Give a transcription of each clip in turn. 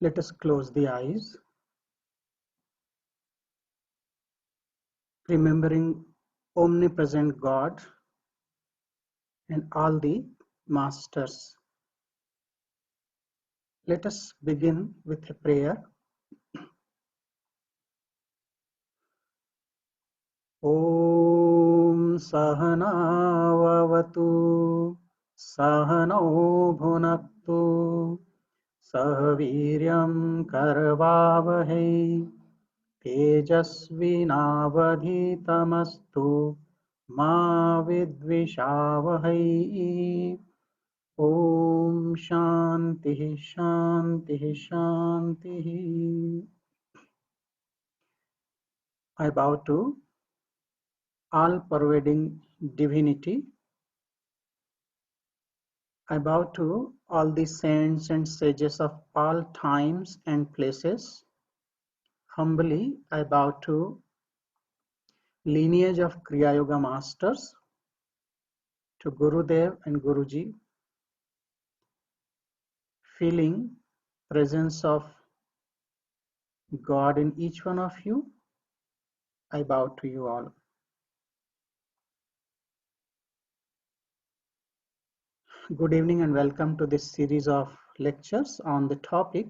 Let us close the eyes, remembering omnipresent God and all the masters. Let us begin with a prayer. Om Sahana Vavatu Sahano Bhunaktu Sahaviryam Karvavahai तेजस्विनावधीतमस्तु मा विद्विषावहै ॐ शान्तिः शान्तिः शान्तिः. I bow to all-pervading divinity. I bow to all the saints and sages of all times and places. Humbly, I bow to lineage of Kriya Yoga masters, to Gurudev and Guruji, feeling presence of God in each one of you. I bow to you all. Good evening and welcome to this series of lectures on the topic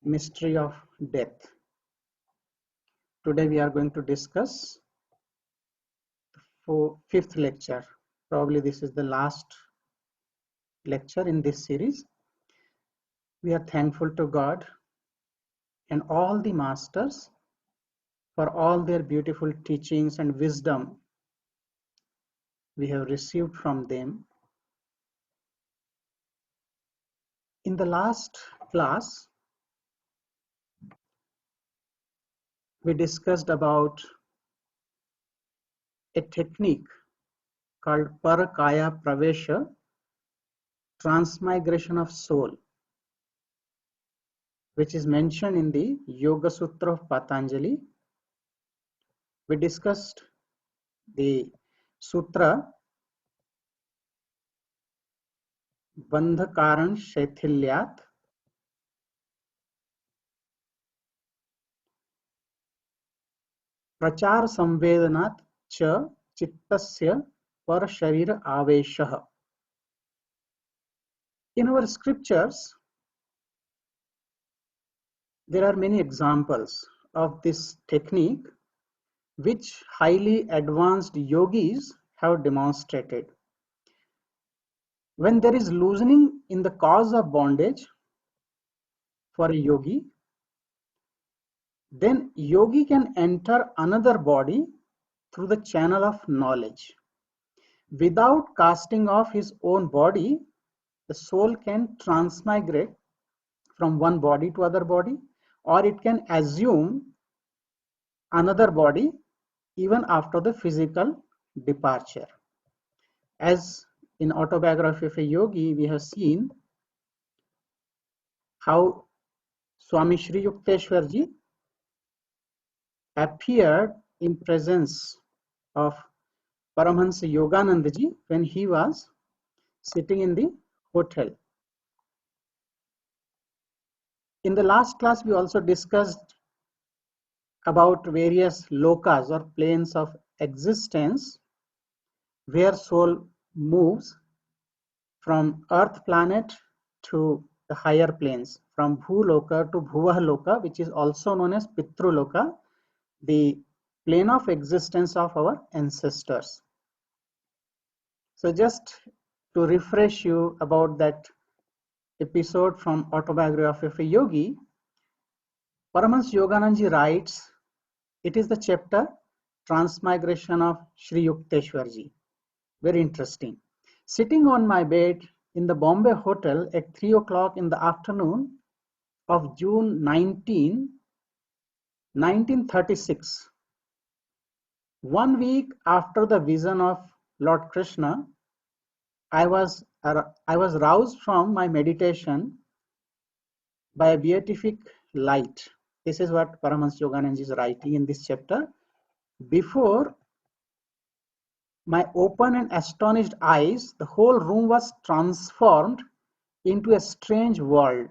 Mystery of Death. Today we are going to discuss the fifth lecture. Probably this is the last lecture in this series. We are thankful to God and all the masters for all their beautiful teachings and wisdom we have received from them. In the last class, we discussed about a technique called Parakaya Pravesha, transmigration of soul, which is mentioned in the Yoga Sutra of Patanjali. We discussed the sutra Bandhakaran Shaithilyat, Prachar Samvedanat Cha Chittasya Par Sharira Aveshah. In our scriptures, there are many examples of this technique which highly advanced yogis have demonstrated. When there is loosening in the cause of bondage for a yogi, then yogi can enter another body through the channel of knowledge. Without casting off his own body, the soul can transmigrate from one body to other body, or it can assume another body even after the physical departure. As in Autobiography of a Yogi, we have seen how Swami Shri Yukteswarji appeared in presence of Paramahansa Yoganandaji when he was sitting in the hotel. In the last class, we also discussed about various lokas or planes of existence where soul moves from earth planet to the higher planes, from Bhuloka to Bhuvahaloka, which is also known as Pitruloka, the plane of existence of our ancestors. So just to refresh you about that episode from Autobiography of a Yogi, Paramahansa Yoganandaji writes, it is the chapter Transmigration of Sri Yukteswarji. Very interesting. Sitting on my bed in the Bombay Hotel at 3 o'clock in the afternoon of June 1936, 1 week after the vision of Lord Krishna, I was roused from my meditation by a beatific light. This is what Paramahansa Yoganandaji is writing in this chapter. Before my open and astonished eyes, the whole room was transformed into a strange world.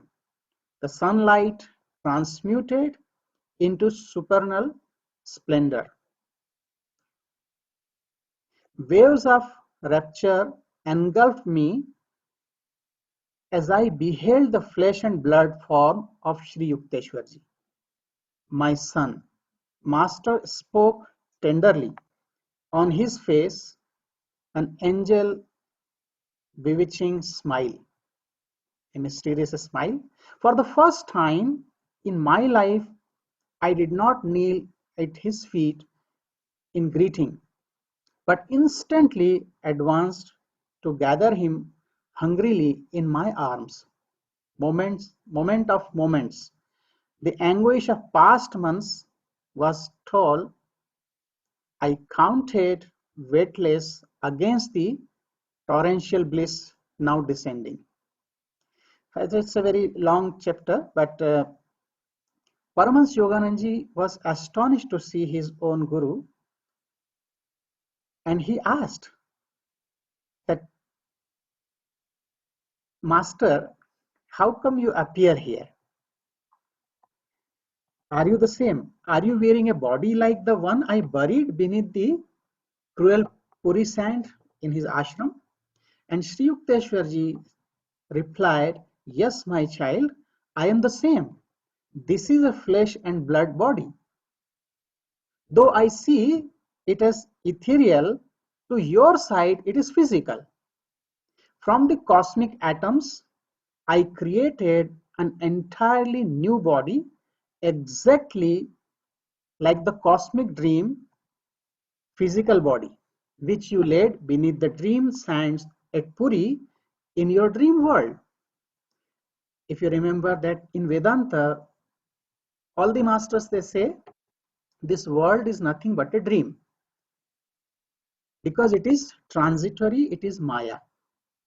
the sunlight transmuted into supernal splendor. Waves of rapture engulfed me as I beheld the flesh and blood form of Sri Yukteswarji. My son, Master spoke tenderly. On his face, an angel bewitching smile, a mysterious smile. For the first time in my life, I did not kneel at his feet in greeting, but instantly advanced to gather him hungrily in my arms. Moment of moments, the anguish of past months was told. I counted weightless against the torrential bliss now descending. It's a very long chapter, but Paramahansa Yoganandaji was astonished to see his own guru, and he asked that, Master, how come you appear here? Are you the same? Are you wearing a body like the one I buried beneath the cruel Puri sand in his ashram? And Sri Yukteswarji replied, Yes, my child, I am the same. This is a flesh and blood body. Though I see it as ethereal, to your sight it is physical. From the cosmic atoms, I created an entirely new body, exactly like the cosmic dream physical body, which you laid beneath the dream sands at Puri in your dream world. If you remember that in Vedanta, all the masters they say this world is nothing but a dream because it is transitory, it is Maya,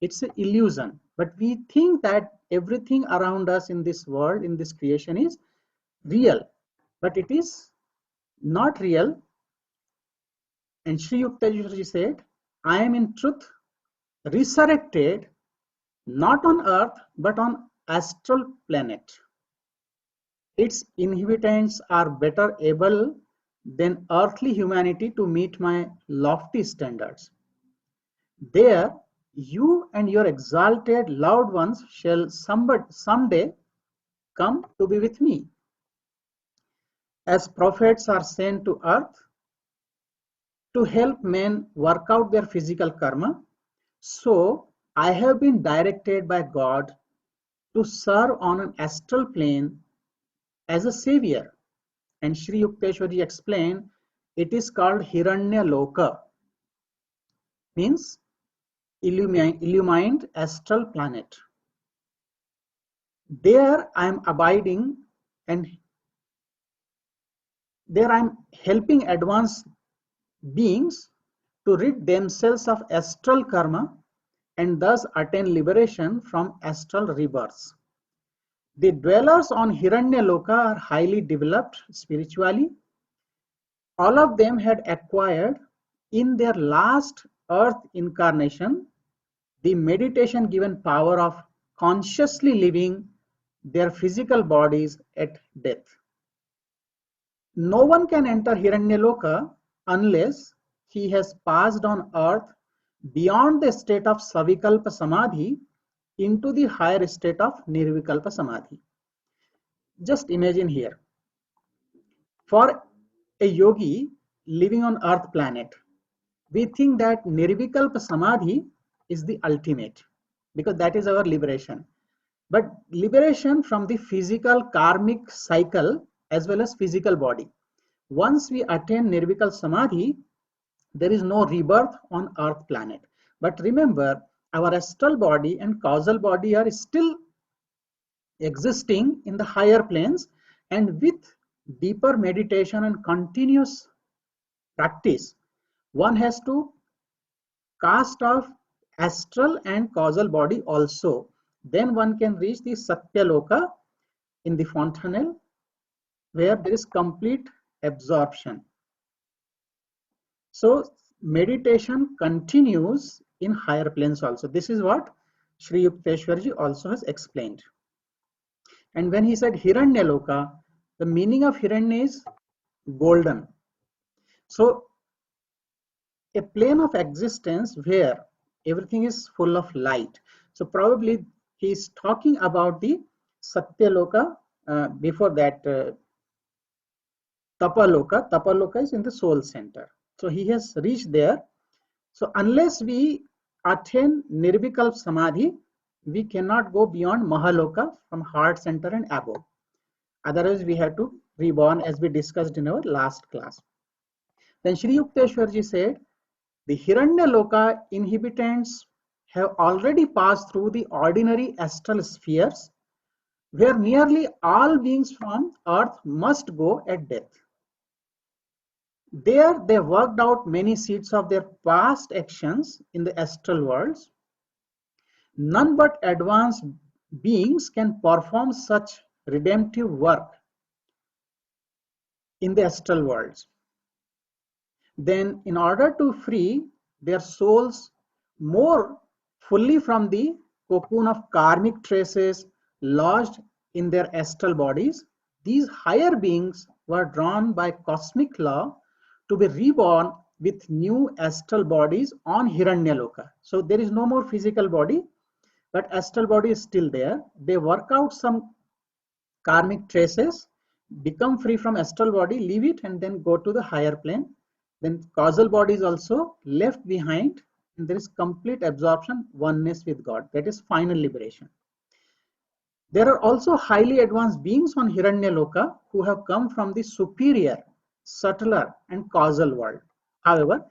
it's an illusion. But we think that everything around us in this world, in this creation is real, but it is not real. And Sri Yukteswarji said, I am in truth resurrected not on earth but on astral planet. Its inhabitants are better able than earthly humanity to meet my lofty standards. There, you and your exalted loved ones shall someday come to be with me. As prophets are sent to earth to help men work out their physical karma, so I have been directed by God to serve on an astral plane as a savior. And Sri Yukteswarji explained, it is called Hiranya Loka, means illumined astral planet. There I am abiding, and there I am helping advanced beings to rid themselves of astral karma and thus attain liberation from astral rebirths. The dwellers on Hiranya Loka are highly developed spiritually. All of them had acquired in their last earth incarnation the meditation given power of consciously living their physical bodies at death. No one can enter Hiranyaloka unless he has passed on earth beyond the state of Savikalpa Samadhi into the higher state of Nirvikalpa Samadhi. Just imagine here, for a yogi living on earth planet, we think that Nirvikalpa Samadhi is the ultimate because that is our liberation. But liberation from the physical karmic cycle as well as physical body. Once we attain Nirvikal Samadhi, there is no rebirth on earth planet. But remember, our astral body and causal body are still existing in the higher planes, and with deeper meditation and continuous practice, one has to cast off astral and causal body also. Then one can reach the Satyaloka in the fontanel where there is complete absorption. So meditation continues in higher planes also. This is what Sri Yukteswarji also has explained. And when he said Hiranyaloka, the meaning of Hiranya is golden. So a plane of existence where everything is full of light. So probably he is talking about the Satyaloka. Before that, Tapaloka. Tapaloka is in the soul center. So he has reached there. So unless we attain Nirvikalp Samadhi, we cannot go beyond Mahaloka from heart center and above. Otherwise, we have to reborn, as we discussed in our last class. Then Sri Yukteswarji said, the Hiranyaloka inhabitants have already passed through the ordinary astral spheres, where nearly all beings from earth must go at death. There they worked out many seeds of their past actions in the astral worlds. None but advanced beings can perform such redemptive work in the astral worlds. Then, in order to free their souls more fully from the cocoon of karmic traces lodged in their astral bodies, these higher beings were drawn by cosmic law to be reborn with new astral bodies on Hiranyaloka. So there is no more physical body, but astral body is still there. They work out some karmic traces, become free from astral body, leave it, and then go to the higher plane. Then causal body is also left behind, and there is complete absorption, oneness with God. That is final liberation. There are also highly advanced beings on Hiranyaloka who have come from the superior, subtler, and causal world. However,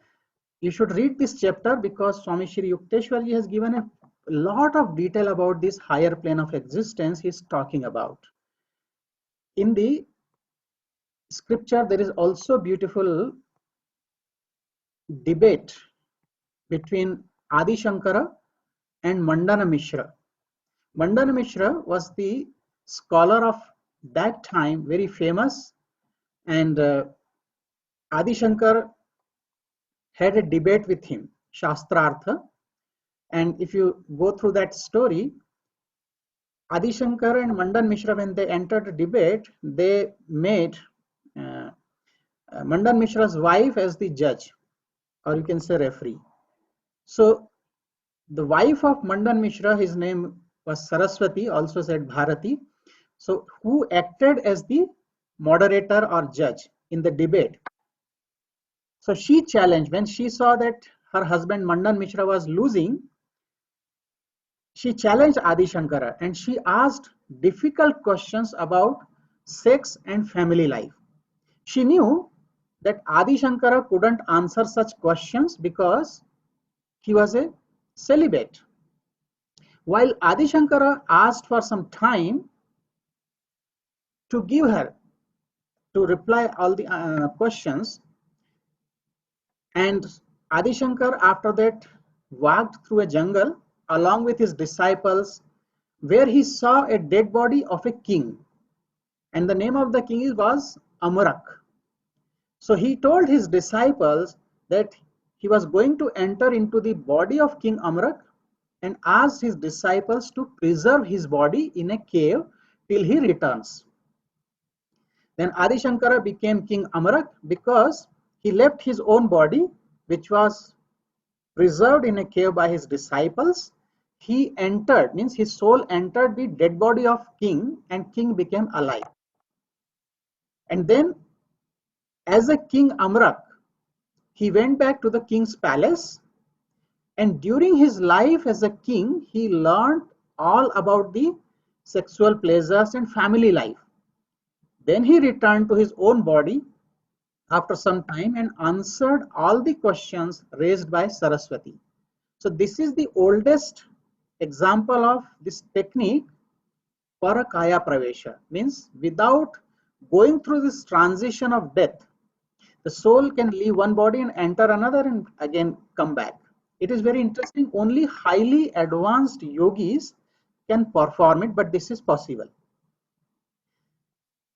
you should read this chapter because Swami Shri Yukteswarji has given a lot of detail about this higher plane of existence he is talking about. In the scripture, there is also beautiful debate between Adi Shankara and Mandana Mishra. Mandana Mishra was the scholar of that time, very famous, and Adi Shankar had a debate with him, Shastrartha. And if you go through that story, Adi Shankar and Mandan Mishra, when they entered the debate, they made Mandan Mishra's wife as the judge, or you can say referee. So the wife of Mandan Mishra, his name was Saraswati, also said Bharati. So who acted as the moderator or judge in the debate. So she challenged, when she saw that her husband Mandan Mishra was losing, she challenged Adi Shankara and she asked difficult questions about sex and family life. She knew that Adi Shankara couldn't answer such questions because he was a celibate. While Adi Shankara asked for some time to give her to reply all the questions, and Adi Shankar after that walked through a jungle along with his disciples where he saw a dead body of a king, and the name of the king was Amurak. So he told his disciples that he was going to enter into the body of King Amurak and asked his disciples to preserve his body in a cave till he returns. Then Adi Shankara became King Amarak because he left his own body, which was preserved in a cave by his disciples. He entered, means his soul entered the dead body of king, and king became alive. And then as a King Amarak, he went back to the king's palace, and during his life as a king, he learned all about the sexual pleasures and family life. Then he returned to his own body after some time and answered all the questions raised by Saraswati. So this is the oldest example of this technique for a Kaya Pravesha, means without going through this transition of death, the soul can leave one body and enter another and again come back. It is very interesting. Only highly advanced yogis can perform it, but this is possible.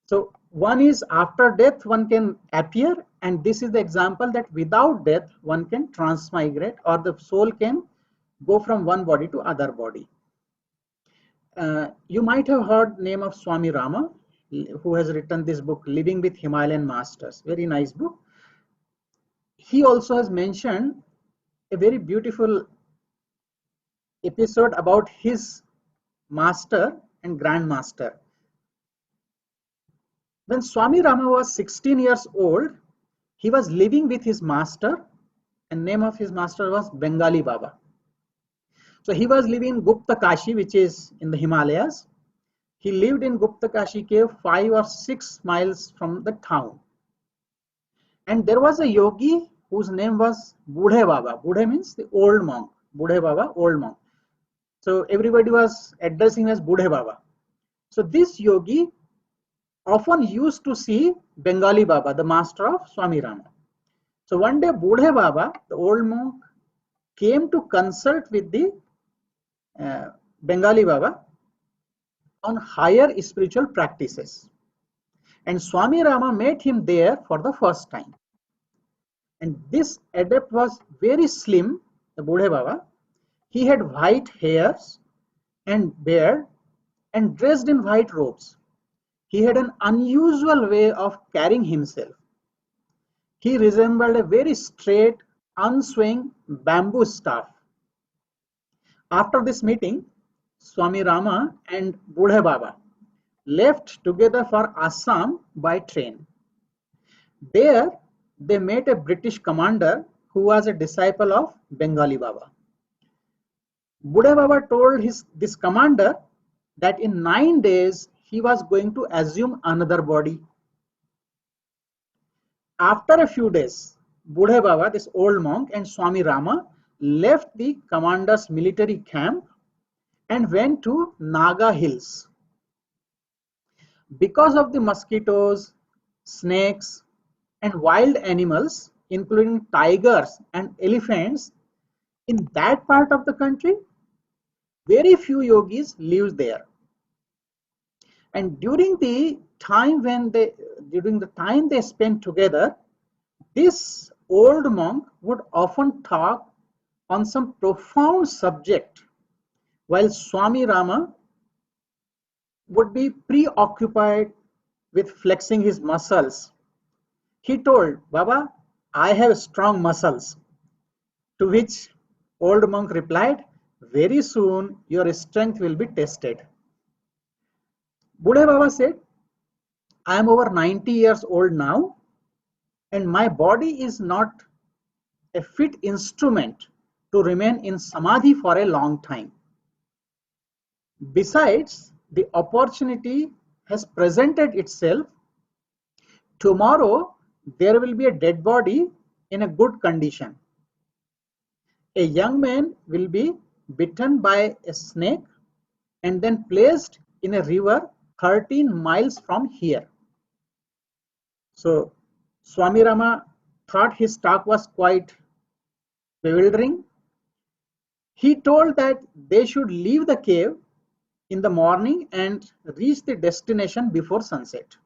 So one is after death one can appear, and this is the example that without death one can transmigrate, or the soul can go from one body to other body. You might have heard name of Swami Rama, who has written this book, Living with Himalayan Masters. Very nice book. He also has mentioned a very beautiful episode about his master and grandmaster. When Swami Rama was 16 years old, he was living with his master, and name of his master was Bengali Baba. So he was living in Gupta Kashi, which is in the Himalayas. He lived in Gupta Kashi cave 5 or 6 miles from the town. And there was a yogi whose name was Budhe Baba. Budhe means the old monk. Budhe Baba, old monk. So everybody was addressing him as Budhe Baba. So this yogi often used to see Bengali Baba, the master of Swami Rama. So one day Budhe Baba, the old monk, came to consult with the Bengali Baba on higher spiritual practices. And Swami Rama met him there for the first time. And this adept was very slim, the Budhe Baba. He had white hairs and beard and dressed in white robes. He had an unusual way of carrying himself. He resembled a very straight, unswaying bamboo staff. After this meeting, Swami Rama and Budhe Baba left together for Assam by train. There, they met a British commander who was a disciple of Bengali Baba. Budhe Baba told this commander that in 9 days he was going to assume another body. After a few days, Budhe Baba, this old monk, and Swami Rama left the commander's military camp and went to Naga Hills. Because of the mosquitoes, snakes, and wild animals, including tigers and elephants, in that part of the country, very few yogis live there. And during the time they spent together, this old monk would often talk on some profound subject, while Swami Rama would be preoccupied with flexing his muscles. He told, Baba, I have strong muscles. To which old monk replied, very soon your strength will be tested. Budhe Baba said, I am over 90 years old now, and my body is not a fit instrument to remain in samadhi for a long time. Besides, the opportunity has presented itself. Tomorrow, there will be a dead body in a good condition. A young man will be bitten by a snake and then placed in a river 13 miles from here. So Swami Rama thought his talk was quite bewildering. He told that they should leave the cave in the morning and reach the destination before sunset.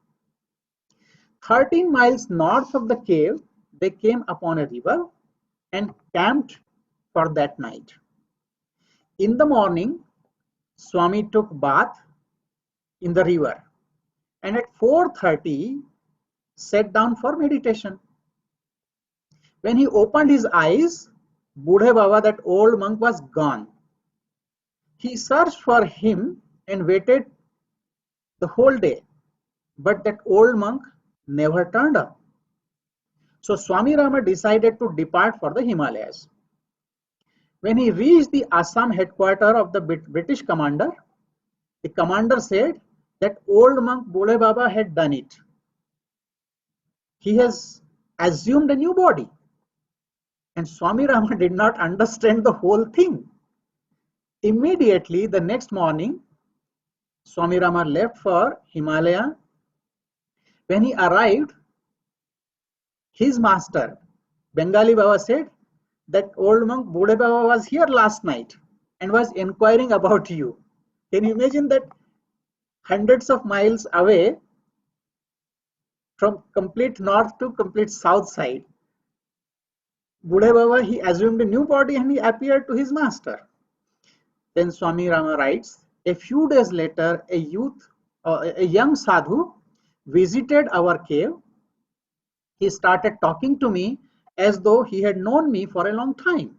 13 miles north of the cave, they came upon a river and camped for that night. In the morning, Swami took bath in the river and at 4:30 sat down for meditation. When he opened his eyes, Budhe Baba, that old monk, was gone. He searched for him and waited the whole day, but that old monk never turned up. So Swami Rama decided to depart for the Himalayas. When he reached the Assam headquarters of the British commander, the commander said that old monk Budhe Baba had done it. He has assumed a new body. And Swami Rama did not understand the whole thing. Immediately the next morning, Swami Rama left for Himalaya. When he arrived, his master, Bengali Baba, said that old monk Budhe Baba was here last night and was inquiring about you. Can you imagine that? Hundreds of miles away from complete north to complete south side, Budhe Baba, he assumed a new body and he appeared to his master. Then Swami Rama writes A few days later, a young sadhu visited our cave. He started talking to me as though he had known me for a long time.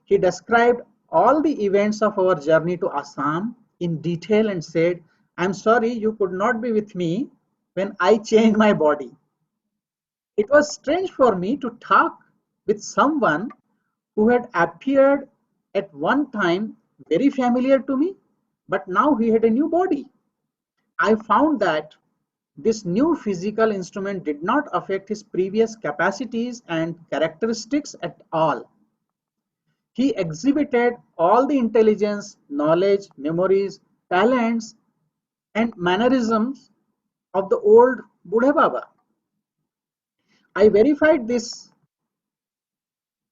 He described all the events of our journey to Assam in detail and said, "I'm sorry you could not be with me when I changed my body." It was strange for me to talk with someone who had appeared at one time very familiar to me, but now he had a new body. I found that this new physical instrument did not affect his previous capacities and characteristics at all. He exhibited all the intelligence, knowledge, memories, talents, and mannerisms of the old Buddha Baba. I verified this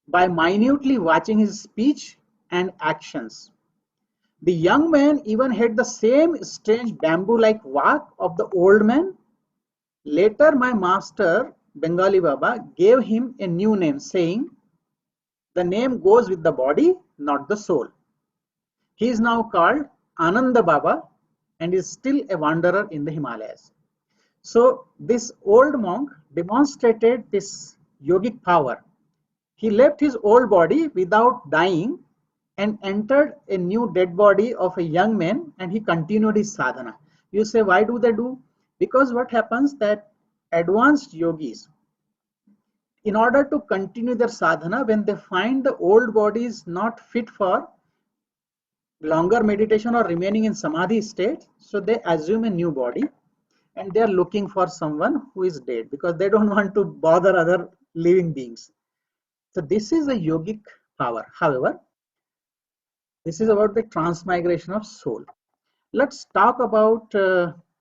by minutely watching his speech and actions. The young man even had the same strange bamboo-like walk of the old man. Later, my master, Bengali Baba, gave him a new name, saying, "The name goes with the body, not the soul." He is now called Ananda Baba and is still a wanderer in the Himalayas. So, this old monk demonstrated this yogic power. He left his old body without dying and entered a new dead body of a young man, and he continued his sadhana. You say, why do they do? Because what happens that advanced yogis, in order to continue their sadhana, when they find the old body is not fit for longer meditation or remaining in samadhi state, so they assume a new body and they are looking for someone who is dead because they don't want to bother other living beings. So this is a yogic power. However, this is about the transmigration of soul. Let's talk about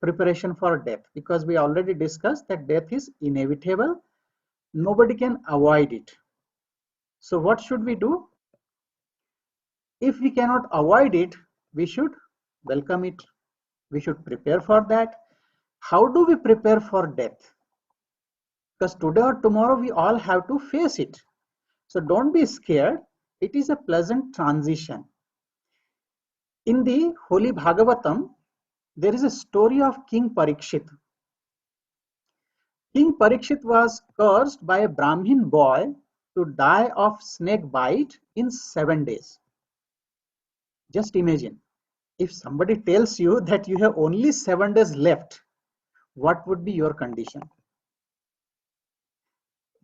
preparation for death, because we already discussed that death is inevitable. Nobody can avoid it. So what should we do? If we cannot avoid it, we should welcome it. We should prepare for that. How do we prepare for death? Because today or tomorrow we all have to face it. So don't be scared. It is a pleasant transition. In the Holy Bhagavatam, there is a story of King Parikshit. King Parikshit was cursed by a Brahmin boy to die of snake bite in 7 days. Just imagine, if somebody tells you that you have only 7 days left, what would be your condition?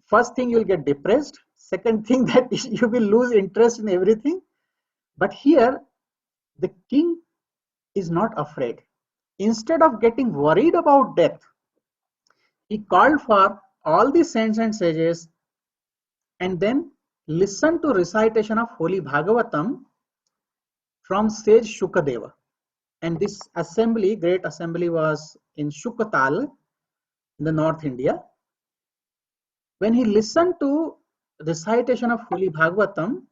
First thing, you'll get depressed. Second thing, that you will lose interest in everything. But here, the king is not afraid. Instead of getting worried about death, he called for all the saints and sages and then listened to recitation of Holy Bhagavatam from sage Shukadeva. And this assembly, great assembly, was in Shukatal in the North India. When he listened to recitation of Holy Bhagavatam,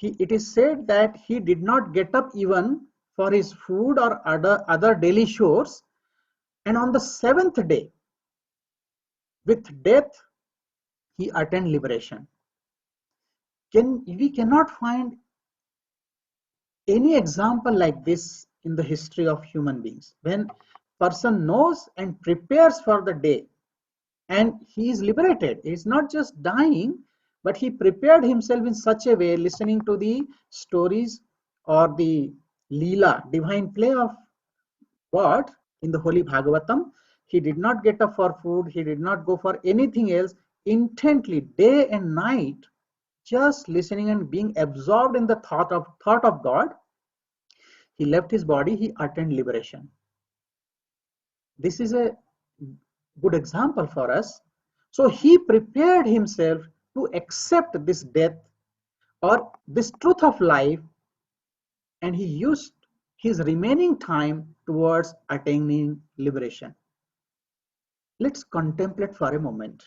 it is said that he did not get up even for his food or other daily chores. And on the seventh day, with death, he attained liberation. We cannot find any example like this in the history of human beings. When person knows and prepares for the day, and he is liberated. He is not just dying, but he prepared himself in such a way, listening to the stories or the Leela, divine play of God in the Holy Bhagavatam. He did not get up for food, he did not go for anything else, intently, day and night, just listening and being absorbed in the thought of God. He left his body, he attained liberation. This is a good example for us. So he prepared himself to accept this death or this truth of life, and he used his remaining time towards attaining liberation. Let's contemplate for a moment.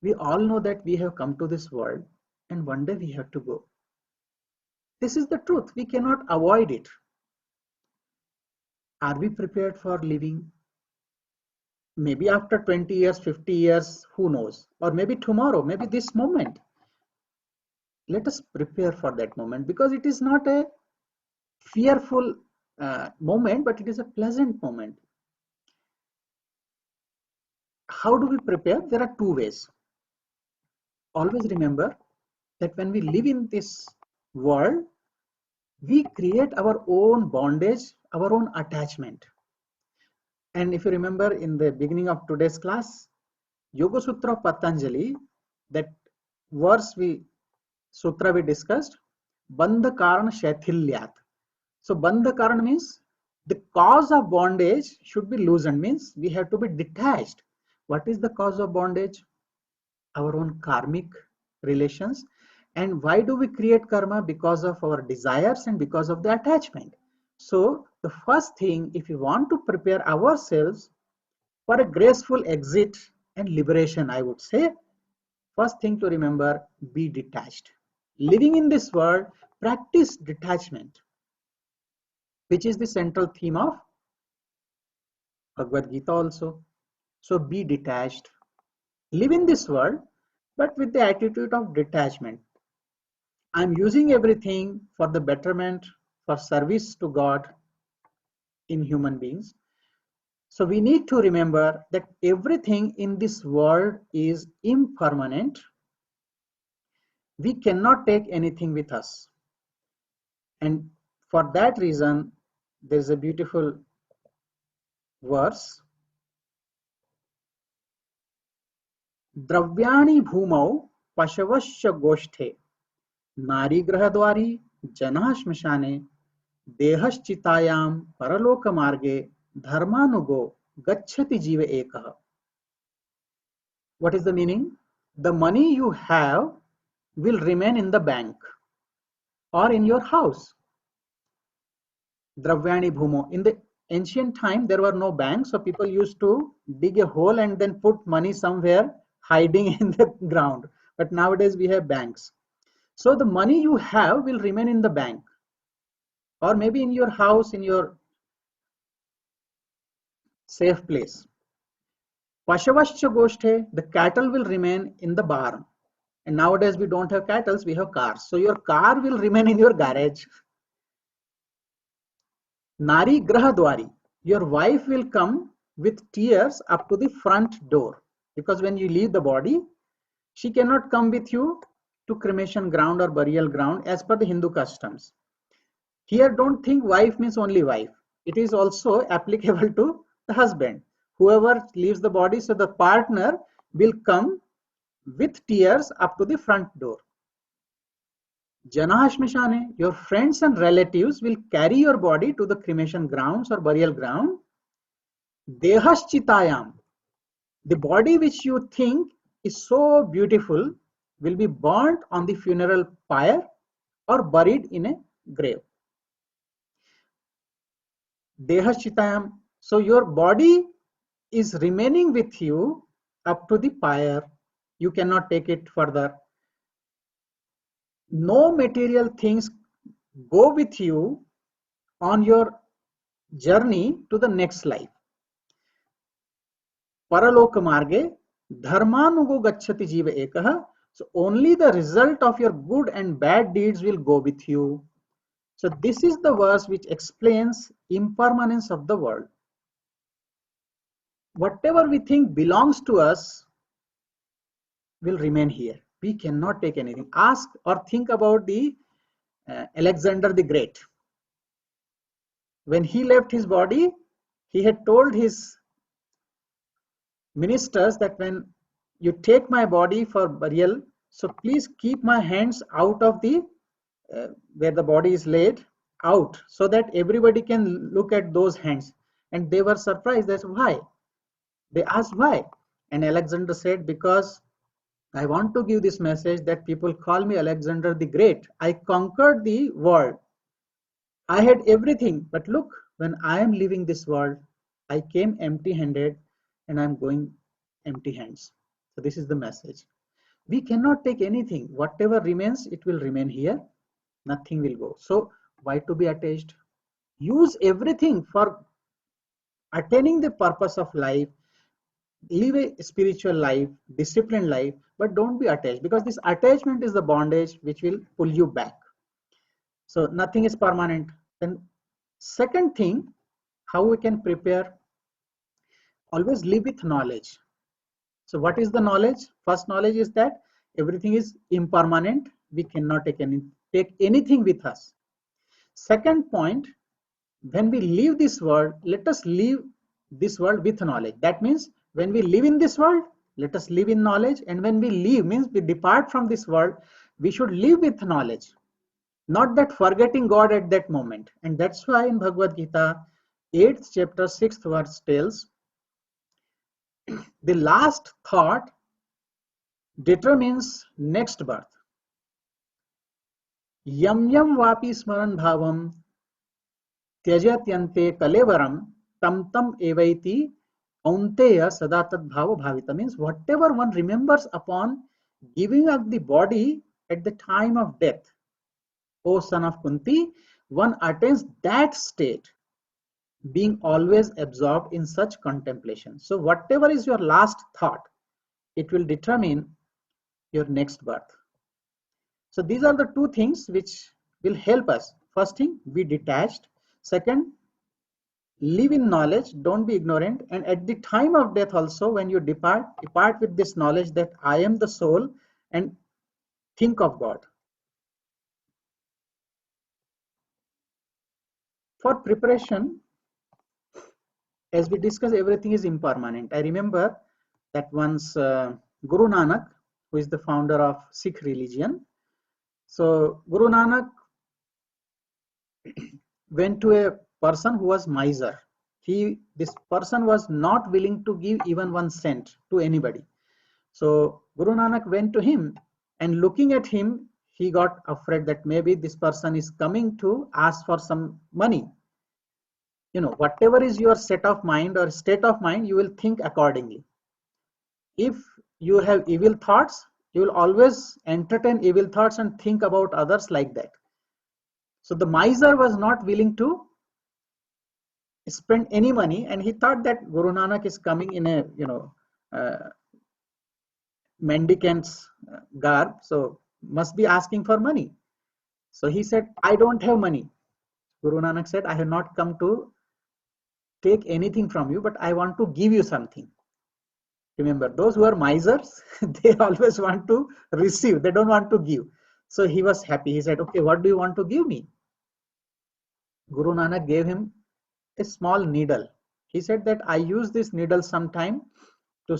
We all know that we have come to this world and one day we have to go. This is the truth. We cannot avoid it. Are we prepared for living? Maybe after 20 years, 50 years, who knows? Or maybe tomorrow, maybe this moment. Let us prepare for that moment, because it is not a fearful moment, but it is a pleasant moment. How do we prepare? There are two ways. Always remember that when we live in this world, we create our own bondage, our own attachment. And if you remember in the beginning of today's class, Yoga Sutra of Patanjali, that verse sutra we discussed, Bandha Karana Shaithilyat. So Bandha Karana means the cause of bondage should be loosened, means we have to be detached. What is the cause of bondage? Our own karmic relations. And why do we create karma? Because of our desires and because of the attachment. So the first thing, if we want to prepare ourselves for a graceful exit and liberation, I would say, first thing to remember, be detached. Living in this world, practice detachment, which is the central theme of Bhagavad Gita also. So be detached. Live in this world, but with the attitude of detachment. I'm using everything for the betterment, for service to God in human beings. So we need to remember that everything in this world is impermanent. We cannot take anything with us. And for that reason, there's a beautiful verse. Dravyani bhumau pashavasya goshthe नारीगृहद्वारी जनाः श्मशाने देहश्चितायां परलोकमार्गे धर्मानुगो गच्छति जीव एकः. What is the meaning? The money you have will remain in the bank or in your house. Dravyani bhumo. In the ancient time, there were no banks, so people used to dig a hole and then put money somewhere hiding in the ground. But nowadays we have banks. So the money you have will remain in the bank or maybe in your house, in your safe place. Pashavascha Goshthe, the cattle will remain in the barn. And nowadays we don't have cattle, we have cars. So your car will remain in your garage. Nari Grahadwari, your wife will come with tears up to the front door. Because when you leave the body, she cannot come with you to cremation ground or burial ground as per the Hindu customs. Here don't think wife means only wife. It is also applicable to the husband. Whoever leaves the body, so the partner will come with tears up to the front door. Janahashmishane, your friends and relatives will carry your body to the cremation grounds or burial ground. Dehaschitayam, the body which you think is so beautiful will be burnt on the funeral pyre or buried in a grave. Dehaschitayam, so your body is remaining with you up to the pyre. You cannot take it further. No material things go with you on your journey to the next life. Paraloka marge dharmanugo gacchati jiva ekah. So only the result of your good and bad deeds will go with you. So this is the verse which explains impermanence of the world. Whatever we think belongs to us will remain here. We cannot take anything. Ask or think about the Alexander the Great. When he left his body, he had told his ministers that when you take my body for burial, so please keep my hands out of the where the body is laid out, so that everybody can look at those hands. And they were surprised. That's why. They asked why. And Alexander said, because I want to give this message that people call me Alexander the Great. I conquered the world. I had everything, but look, when I am leaving this world, I came empty-handed and I'm going empty hands. So this is the message. We cannot take anything. Whatever remains, it will remain here. Nothing will go. So why to be attached? Use everything for attaining the purpose of life. Live a spiritual life, disciplined life, but don't be attached, because this attachment is the bondage which will pull you back. So nothing is permanent. Then second thing, how we can prepare, always live with knowledge. So what is the knowledge? First knowledge is that everything is impermanent. We cannot take anything with us. Second point, when we leave this world, let us leave this world with knowledge. That means when we live in this world, let us live in knowledge. And when we leave, means we depart from this world, we should live with knowledge. Not that forgetting God at that moment. And that's why in Bhagavad Gita, 8th chapter, 6th verse tells, the last thought determines next birth. Yam yam vapi smaran bhavam त्यजत्यन्ते कलेवरम tam tam evaiti aunteya sada tad bhava bhavita, means whatever one remembers upon giving up the body at the time of death, O son of Kunti, one attains that state, being always absorbed in such contemplation. So whatever is your last thought, it will determine your next birth. So these are the two things which will help us. First thing, be detached. Second, live in knowledge, don't be ignorant. And at the time of death also, when you depart with this knowledge that I am the soul, and think of God. For preparation, as we discussed, everything is impermanent. I remember that once Guru Nanak, who is the founder of Sikh religion, so Guru Nanak went to a person who was miser. This person was not willing to give even 1 cent to anybody. So Guru Nanak went to him, and looking at him, he got afraid that maybe this person is coming to ask for some money. You know, whatever is your set of mind or state of mind, you will think accordingly. If you have evil thoughts, you will always entertain evil thoughts and think about others like that. So the miser was not willing to spend any money, and he thought that Guru Nanak is coming in a mendicant's garb, so must be asking for money. So he said, I don't have money. Guru Nanak said, I have not come to take anything from you, but I want to give you something. Remember, those who are misers, they always want to receive, they don't want to give. So he was happy. He said, okay, what do you want to give me? Guru Nanak gave him a small needle. He said that I use this needle sometime to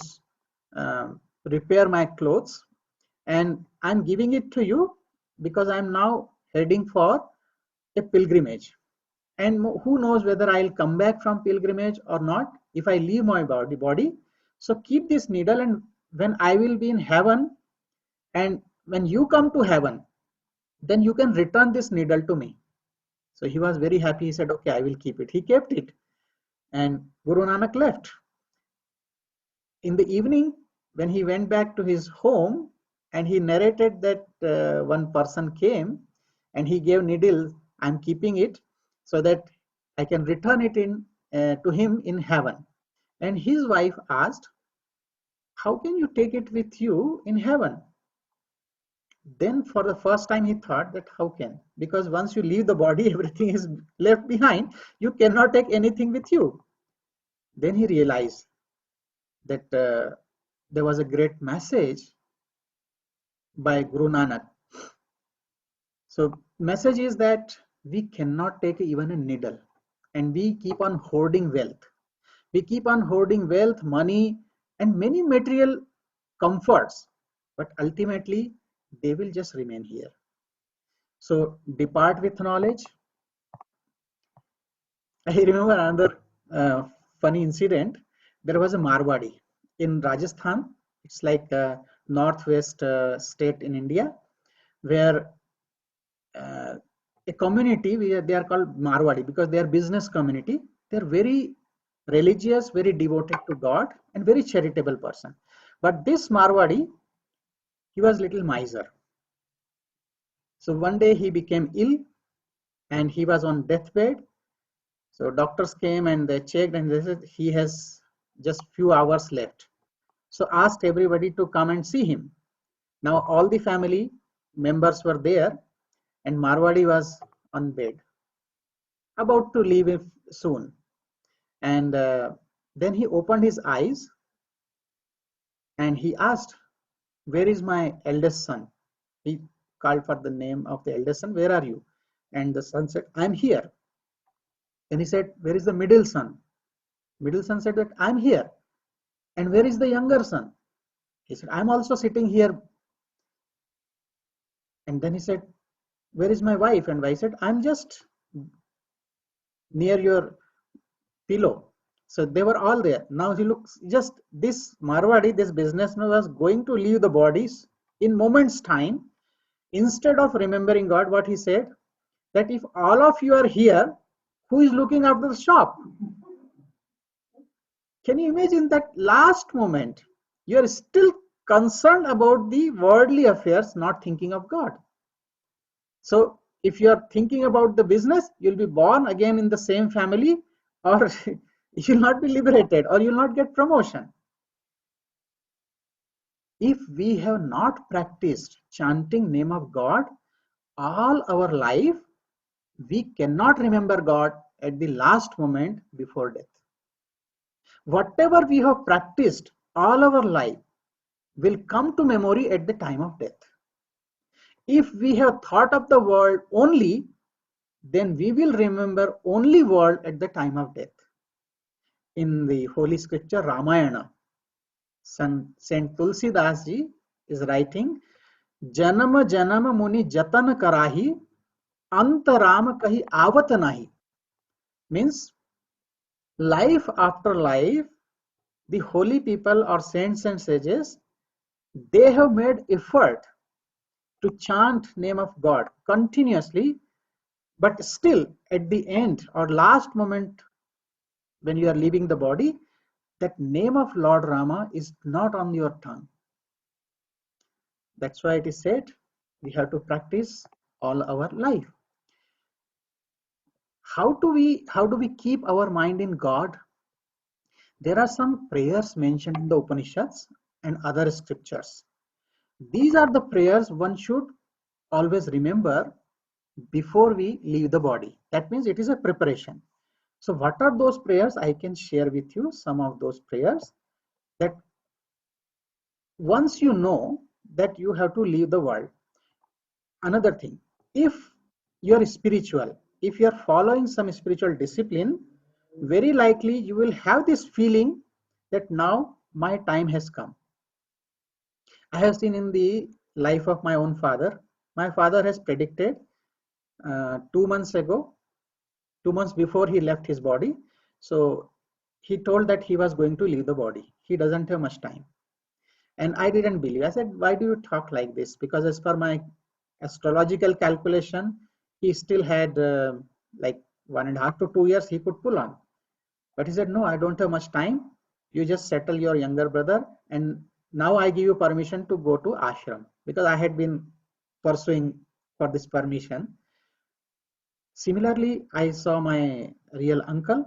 repair my clothes, and I'm giving it to you because I'm now heading for a pilgrimage, and who knows whether I'll come back from pilgrimage or not if I leave my body. So keep this needle, and when I will be in heaven, and when you come to heaven, then you can return this needle to me. So he was very happy. He said, okay, I will keep it. He kept it, and Guru Nanak left. In the evening, when he went back to his home, and he narrated that one person came and he gave needle, I'm keeping it so that I can return it to him in heaven. And his wife asked, how can you take it with you in heaven? Then for the first time he thought that how can, because once you leave the body, everything is left behind, you cannot take anything with you. Then he realized that there was a great message by Guru Nanak. So message is that we cannot take even a needle, and we keep on hoarding wealth. We keep on hoarding wealth, money, and many material comforts, but ultimately they will just remain here. So depart with knowledge. I remember another funny incident. There was a Marwadi in Rajasthan. It's like a northwest state in India, where a community, they are called Marwadi because they are business community. They are very religious, very devoted to God, and very charitable person. But this Marwadi, he was little miser. So one day he became ill, and he was on deathbed. So doctors came and they checked, and they said he has just few hours left. So asked everybody to come and see him. Now all the family members were there, and Marwadi was on bed. about to leave soon. And then he opened his eyes and he asked, "Where is my eldest son?" He called for the name of the eldest son. "Where are you?" And the son said, "I'm here." Then he said, "Where is the middle son?" Middle son said that, "I'm here." "And where is the younger son?" He said, "I'm also sitting here." And then he said, "Where is my wife?" And wife said, "I'm just near your pillow." So they were all there. Now he looks, just this Marwadi, this businessman was going to leave the bodies in moments time. Instead of remembering God, what he said, that if all of you are here, who is looking after the shop? Can you imagine that last moment? You are still concerned about the worldly affairs, not thinking of God. So if you are thinking about the business, you'll be born again in the same family, or you'll not be liberated, or you'll not get promotion. If we have not practiced chanting name of God all our life, we cannot remember God at the last moment before death. Whatever we have practiced all our life will come to memory at the time of death. If we have thought of the world only, then we will remember only world at the time of death. In the holy scripture Ramayana, Saint Tulsidas ji is writing, "Janam janam muni jatan karahi, antaram kahi avat nahi." Means life after life, the holy people or saints and sages, they have made effort to chant name of God continuously, but still at the end or last moment when you are leaving the body, that name of Lord Rama is not on your tongue. That's why it is said we have to practice all our life. How do we keep our mind in God? There are some prayers mentioned in the Upanishads and other scriptures. These are the prayers one should always remember before we leave the body. That means it is a preparation. So what are those prayers? I can share with you some of those prayers, that once you know that you have to leave the world. Another thing, if you are spiritual, if you are following some spiritual discipline, very likely you will have this feeling that now my time has come. I have seen in the life of my own father. My father has predicted 2 months ago, 2 months before he left his body. So he told that he was going to leave the body. He doesn't have much time. And I didn't believe. I said, "Why do you talk like this?" Because as per my astrological calculation, he still had like 1.5 to 2 years he could pull on. But he said, "No, I don't have much time. You just settle your younger brother, and now I give you permission to go to ashram," because I had been pursuing for this permission. Similarly, I saw my real uncle.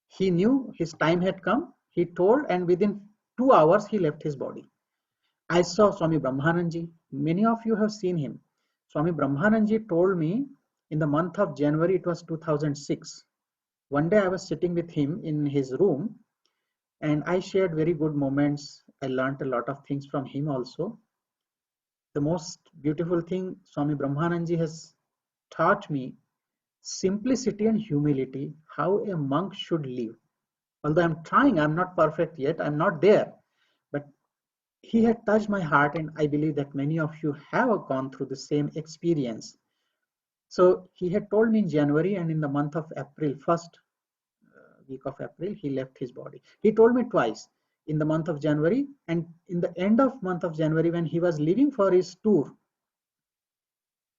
He knew his time had come. He told, and within 2 hours, he left his body. I saw Swami Brahmananji. Many of you have seen him. Swami Brahmananji told me in the month of January, it was 2006. One day I was sitting with him in his room and I shared very good moments. I learned a lot of things from him also. The most beautiful thing Swami Brahmananji has taught me, simplicity and humility, how a monk should live. Although I'm trying, I'm not perfect yet, I'm not there. But he had touched my heart, and I believe that many of you have gone through the same experience. So he had told me in January, and in the month of April, first week of April, he left his body. He told me twice, in the month of January and in the end of month of January, when he was leaving for his tour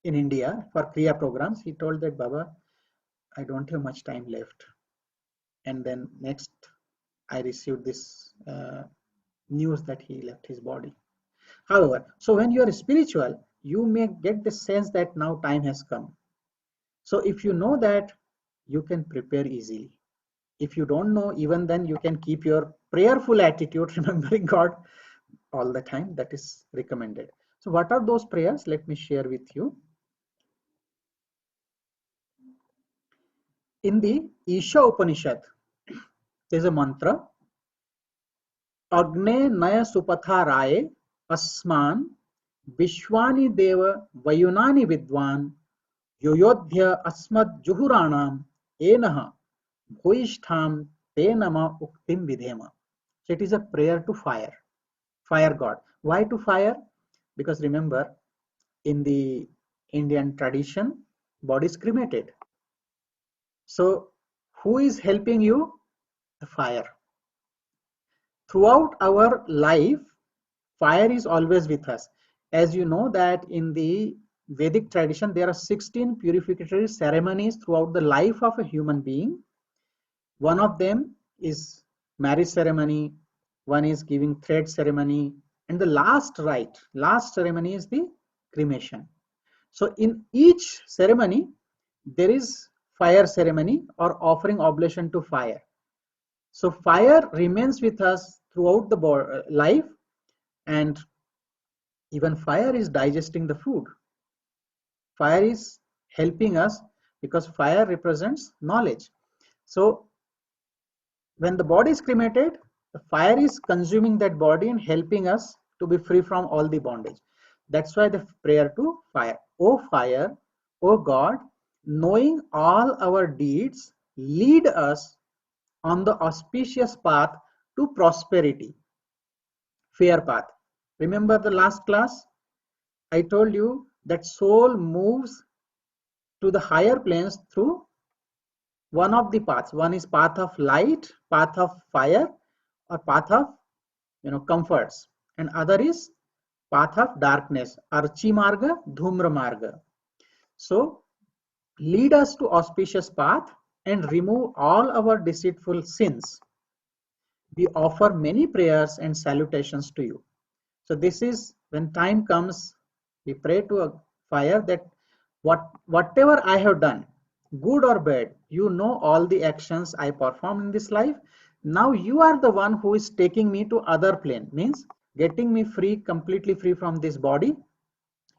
in India for Kriya programs. He told that, "Baba, I don't have much time left." And then next, I received this news that he left his body. However, so when you are spiritual, you may get the sense that now time has come. So if you know that, you can prepare easily. If you don't know, even then you can keep your prayerful attitude, remembering God all the time. That is recommended. So what are those prayers? Let me share with you. In the Isha Upanishad, there is a mantra, Agne Naya Supatha Raye Asman Vishwani Deva Vayunani Vidwan Yoyodhya Asmad Juhuranam Enaha Bhuishtham Te Nama Uktim Vidhema. So it is a prayer to fire god. Why to fire? Because remember, in the Indian tradition, body is cremated. So who is helping you? The fire. Throughout our life, fire is always with us. As you know that in the Vedic tradition, there are 16 purificatory ceremonies throughout the life of a human being. One of them is marriage ceremony, one is giving thread ceremony, and the last ceremony is the cremation. So in each ceremony, there is fire ceremony or offering oblation to fire. So fire remains with us throughout the life, and even fire is digesting the food. Fire is helping us because fire represents knowledge. So when the body is cremated, the fire is consuming that body and helping us to be free from all the bondage. That's why the prayer to fire, O God, knowing all our deeds, lead us on the auspicious path to prosperity, fair path. Remember the last class? I told you that soul moves to the higher planes through one of the paths. One is path of light, path of fire, or path of comforts, and other is path of darkness, archi marga, dhumra marga. So lead us to auspicious path and remove all our deceitful sins. We offer many prayers and salutations to you. So this is when time comes, we pray to a fire that whatever I have done, good or bad, you know all the actions I perform in this life. Now you are the one who is taking me to other plane, means getting me free, completely free from this body.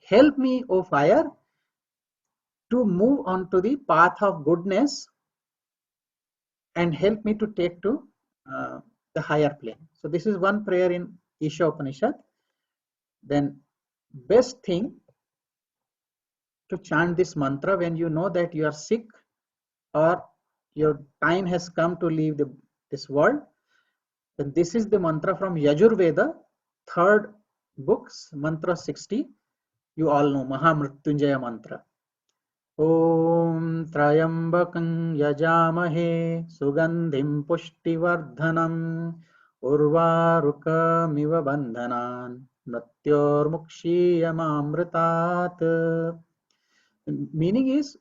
Help me, O fire, to move on to the path of goodness and help me to take to the higher plane. So this is one prayer in Isha Upanishad. Then best thing to chant this mantra when you know that you are sick or your time has come to leave this world. Then this is the mantra from Yajurveda, third books, mantra 60. You all know Mahamrityunjaya mantra. Om Trayambakam Yajamahe Sugandhim Pushtivardhanam Urvarukamiva Bandhanan Mrityormukshiyamamritat. Meaning is,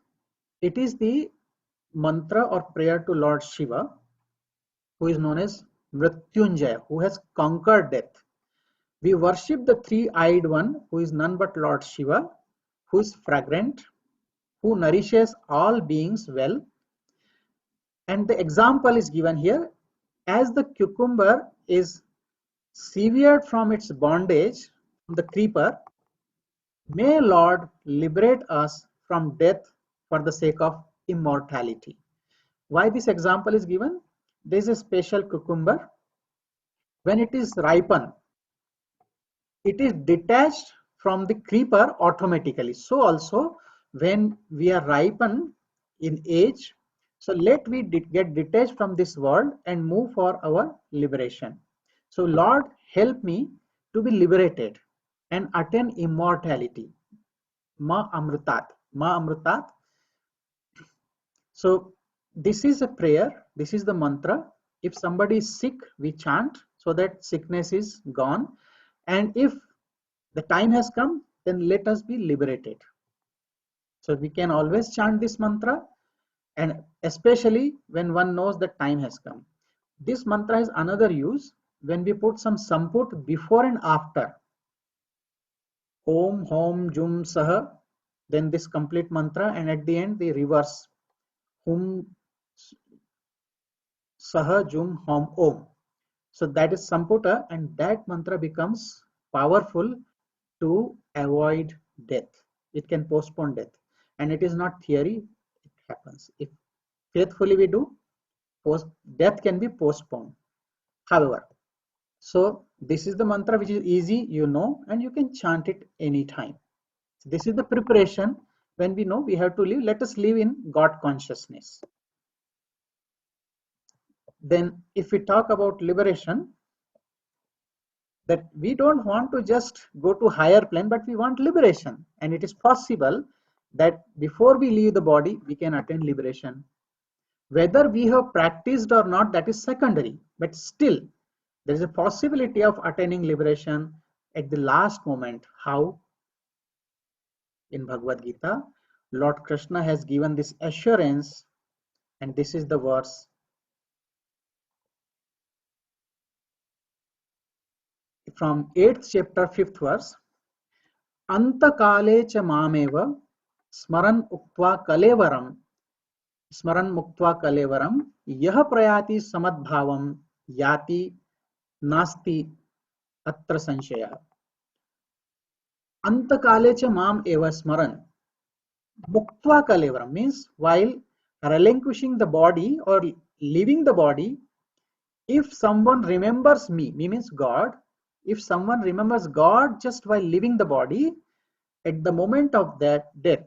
it is the mantra or prayer to Lord Shiva, who is known as Mrityunjaya, who has conquered death. We worship the three-eyed one, who is none but Lord Shiva, who is fragrant, who nourishes all beings well. And the example is given here. As the cucumber is severed from its bondage, from the creeper, may Lord liberate us from death for the sake of immortality. Why this example is given? There is a special cucumber. When it is ripened, it is detached from the creeper automatically. So also when we are ripened in age, so let we get detached from this world and move for our liberation. So Lord, help me to be liberated and attain immortality. Ma Amritat. Ma Amritat. So this is a prayer, this is the mantra. If somebody is sick, we chant so that sickness is gone. And if the time has come, then let us be liberated. So we can always chant this mantra, and especially when one knows that time has come. This mantra has another use when we put some samput before and after. Om, Hom, Jum, Saha, then this complete mantra, and at the end the reverse. Hum, Saha, Jum, Hom, Om. So that is Samputa, and that mantra becomes powerful to avoid death. It can postpone death, and it is not theory, it happens. If faithfully we do, death can be postponed. However, so this is the mantra which is easy, you know, and you can chant it anytime. This is the preparation. When we know we have to live, let us live in God consciousness. Then if we talk about liberation, that we don't want to just go to higher plane, but we want liberation. And it is possible that before we leave the body, we can attain liberation. Whether we have practiced or not, that is secondary. But still, there is a possibility of attaining liberation at the last moment. How? In Bhagavad Gita, Lord Krishna has given this assurance, and this is the verse. From 8th chapter, 5th verse, Antakale cha mameva smaran uktva kalevaram स्मरण मुक्त्वा कलेवरम यह प्रयाति समद्भावम याति नास्ति अत्र संशयः. अंतकाले च माम एव स्मरण मुक्त्वा कलेवरम means while relinquishing the body or leaving the body, if someone remembers me means God, if someone remembers God just while leaving the body, at the moment of that death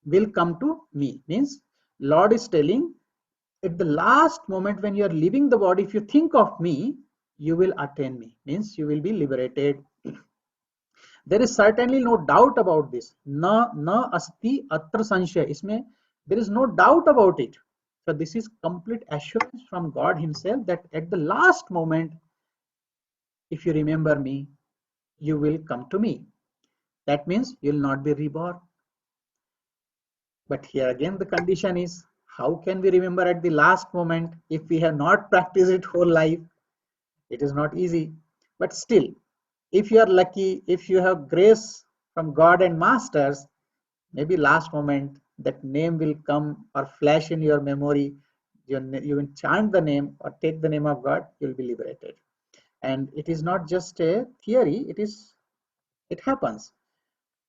will come to me. Means Lord is telling, at the last moment when you are leaving the body, if you think of me, you will attain me. Means you will be liberated. There is certainly no doubt about this. Na asti atra sanshaya. Isme there is no doubt about it. So this is complete assurance from God Himself that at the last moment, if you remember me, you will come to me. That means you will not be reborn. But here again the condition is, how can we remember at the last moment if we have not practiced it whole life? It is not easy. But still, if you are lucky, if you have grace from God and masters, maybe last moment that name will come or flash in your memory. You will chant the name or take the name of God, you will be liberated. And it is not just a theory, it happens.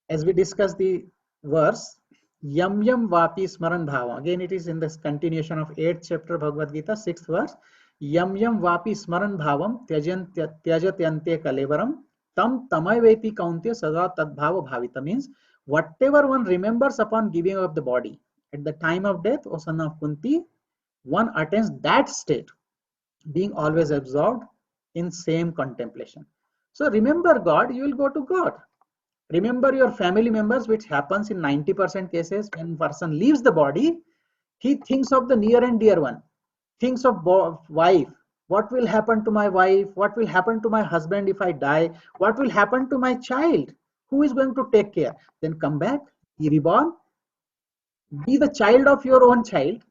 As we discuss the verse, Yam Yam Vapi Smaran Bhava. Again, it is in this continuation of 8th chapter Bhagavad Gita, 6th verse. Yam Yam Vapi Smaran Bhavam Tyajatyante Kalevaram Tam Tamayveti Kauntya Sada Tadbhava Bhavita. Means whatever one remembers upon giving up the body at the time of death, O son of Kunti, one attains that state, being always absorbed in same contemplation. So remember God, you will go to God. Remember your family members, which happens in 90% cases. When person leaves the body, he thinks of the near and dear one, thinks of wife. What will happen to my wife? What will happen to my husband if I die? What will happen to my child? Who is going to take care? Then come back, be reborn, be the child of your own child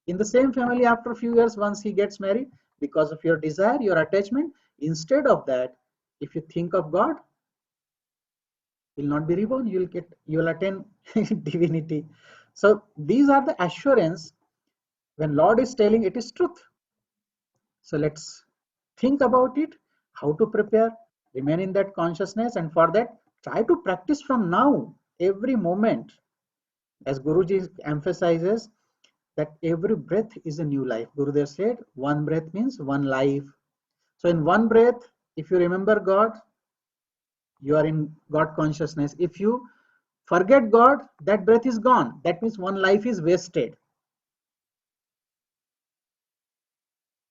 in the same family after a few years once he gets married, because of your desire, your attachment. Instead of that, if you think of God, will not be reborn, you will attain divinity. So these are the assurance when Lord is telling it is truth. So let's think about it, how to prepare, remain in that consciousness, and for that try to practice from now, every moment. As Guruji emphasizes that every breath is a new life. Gurudev said one breath means one life. So in one breath, if you remember God, you are in God consciousness. If you forget God, that breath is gone. That means one life is wasted.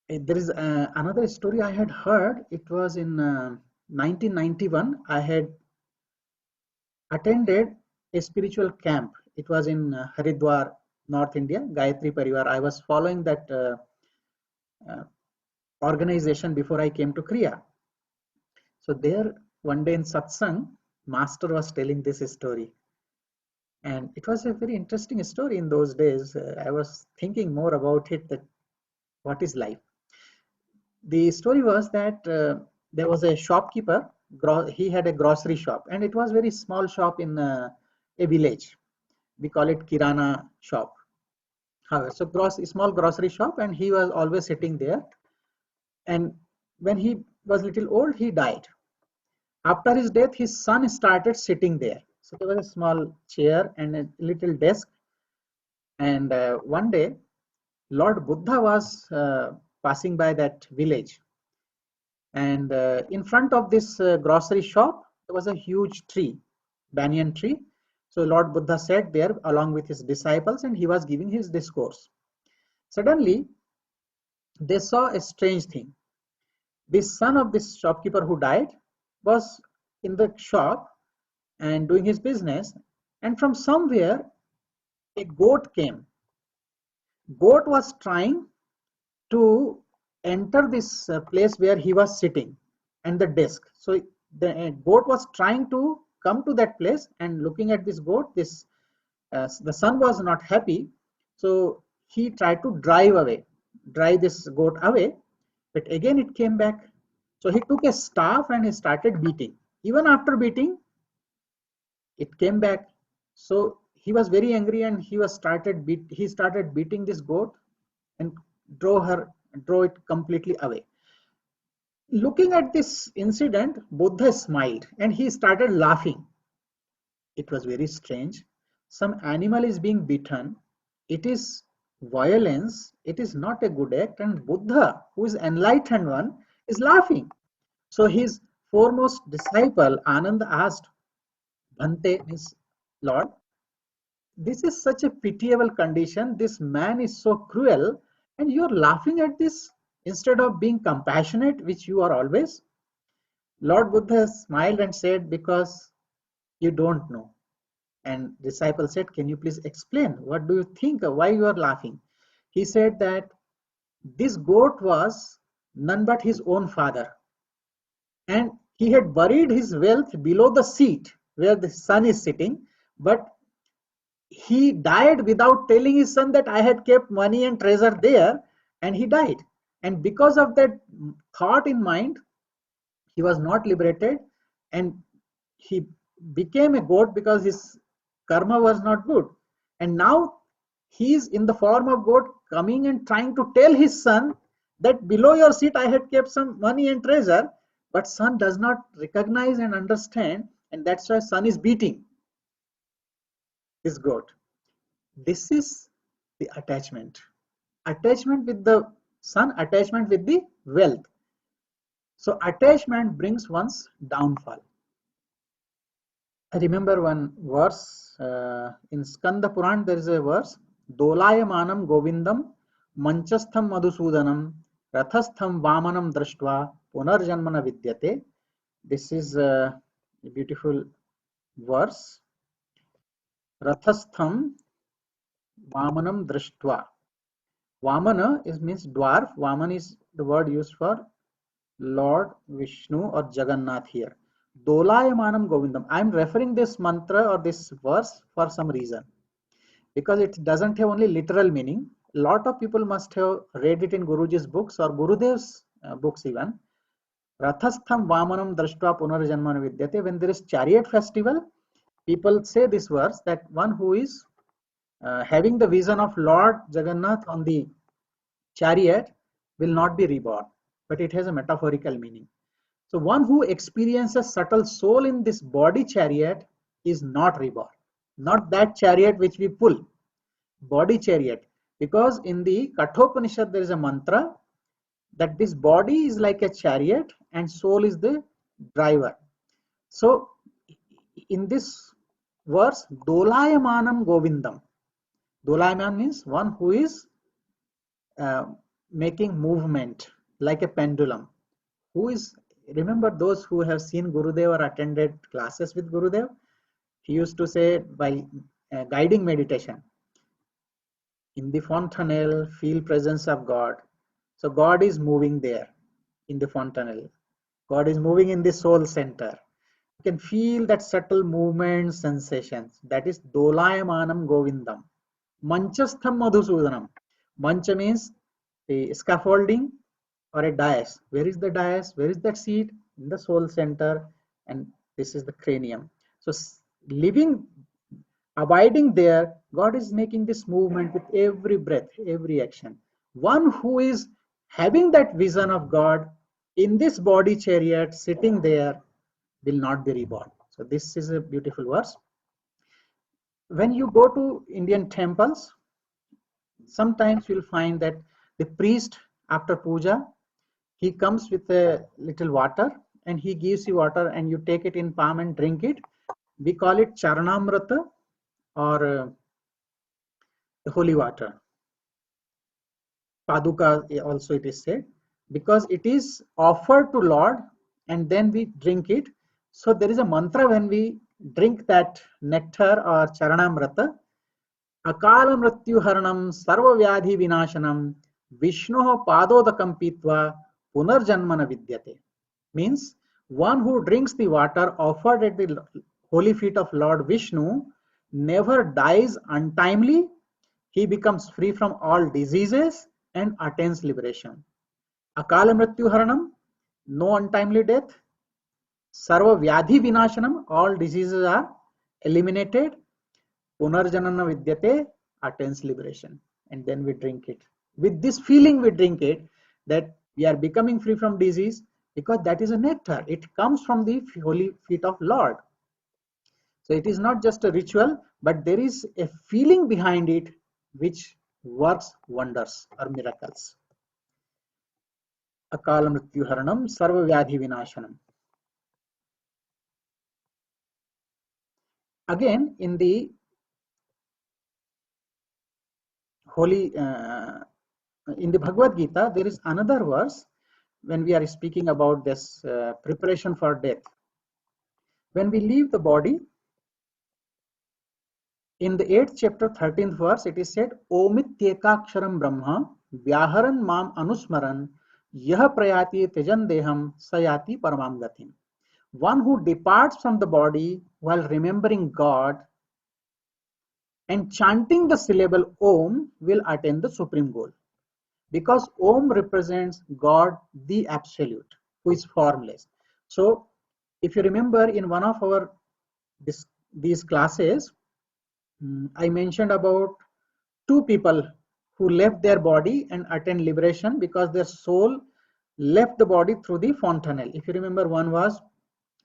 There is another story I had heard. It was in 1991. I had attended a spiritual camp. It was in Haridwar, North India, Gayatri Parivar. I was following that uh, organization before I came to Kriya. So there, one day in satsang, master was telling this story. And it was a very interesting story in those days. I was thinking more about it, that what is life. The story was that there was a shopkeeper. He had a grocery shop, and it was very small shop in a village. We call it kirana shop. So small grocery shop, and he was always sitting there. And when he was little old, he died. After his death, his son started sitting there. So there was a small chair and a little desk, And one day, Lord Buddha was passing by that village, and in front of this grocery shop, there was a huge tree, banyan tree. So Lord Buddha sat there along with his disciples, and he was giving his discourse. Suddenly, they saw a strange thing. This son of this shopkeeper who died was in the shop and doing his business, and from somewhere a goat came. Goat was trying to enter this place where he was sitting and the desk. So the goat was trying to come to that place, and looking at this goat, this the son was not happy. So he tried to drive this goat away, but again it came back. So he took a staff and he started beating. Even after beating, it came back. So he was very angry, and he started beating this goat and drove it completely away. Looking at this incident, Buddha smiled and he started laughing. It was very strange. Some animal is being beaten. It is violence. It is not a good act. And Buddha, who is enlightened one, is laughing. So his foremost disciple, Ananda, asked, Bhante, means Lord, this is such a pitiable condition. This man is so cruel, and you are laughing at this instead of being compassionate, which you are always. Lord Buddha smiled and said, because you don't know. And disciple said, can you please explain? What do you think? Why you are laughing? He said that this goat was none but his own father. And he had buried his wealth below the seat where the son is sitting. But he died without telling his son that I had kept money and treasure there, and he died. And because of that thought in mind, he was not liberated, and he became a goat because his karma was not good. And now he is in the form of goat, coming and trying to tell his son that below your seat I had kept some money and treasure, but son does not recognize and understand, and that's why son is beating this goat. This is the attachment with the son, attachment with the wealth. So attachment brings one's downfall. I remember one verse in Skanda Puran. There is a verse: "Dolayamanam Govindam, Manchastham Madhusudanam, Rathastham Vamanam Drashtva, Punarjanmana Vidyate." This is a beautiful verse. Rathastham Vamanam Drashtva. Vamana means dwarf. Vaman is the word used for Lord Vishnu or Jagannath here. Dolayamanam Govindam. I am referring this mantra or this verse for some reason, because it doesn't have only literal meaning. A lot of people must have read it in Guruji's books or Gurudev's books even. Rathastham Vamanam Drashtva Punarjanmana Vidyate. When there is chariot festival, people say this verse, that one who is having the vision of Lord Jagannath on the chariot will not be reborn, but it has a metaphorical meaning. So one who experiences subtle soul in this body chariot is not reborn. Not that chariot which we pull, body chariot. Because in the Kathopanishad there is a mantra that this body is like a chariot and soul is the driver. So in this verse, Dolayamanam Govindam. Dolayaman means one who is uh, making movement like a pendulum. Who is, remember those who have seen Gurudev or attended classes with Gurudev? He used to say while guiding meditation, in the fontanelle, feel presence of God. So God is moving there in the fontanelle. God is moving in the soul center. You can feel that subtle movement sensations. That is Dolayamanam Govindam. Manchastham Madhusudanam. Mancha means the scaffolding or a dais. Where is the dais? Where is that seat? In the soul center, and this is the cranium. So living, abiding there, God is making this movement with every breath, every action. One who is having that vision of God in this body chariot sitting there will not be reborn. So this is a beautiful verse. When you go to Indian temples, Sometimes you'll find that the priest, after puja, he comes with a little water and he gives you water and you take it in palm and drink it. We call it Charanamrata, or the holy water. Paduka also it is said, because it is offered to Lord and then we drink it. So there is a mantra when we drink that nectar or Charanamrata. Akala mrityuharanam sarvavyadhi vinashanam Vishnoho padodakam pitva punarjanmana vidyate. Means one who drinks the water offered at the holy feet of Lord Vishnu never dies untimely. He becomes free from all diseases and attains liberation. Akala mrityuharanam, no untimely death. Sarva vyadhi vinashanam, all diseases are eliminated. Punarjanana vidyate, attains liberation. And then we drink it. With this feeling we drink it, that we are becoming free from disease, because that is a nectar. It comes from the holy feet of Lord. So it is not just a ritual, but there is a feeling behind it which works wonders or miracles. Akala mrityuharanam sarva vyadhi vinashanam. Again, in the holy in the Bhagavad Gita, there is another verse when we are speaking about this preparation for death. When we leave the body, in the 8th chapter, 13th verse, it is said, Omityekaksharam Brahma, Vyaharan Mam Anusmaran, Yah Prayati Tejan Deham, Sayati Paramam Gatim. One who departs from the body while remembering God and chanting the syllable Om will attain the supreme goal. Because Om represents God, the Absolute, who is formless. So, if you remember in one of our these classes, I mentioned about two people who left their body and attained liberation because their soul left the body through the fontanel. If you remember, one was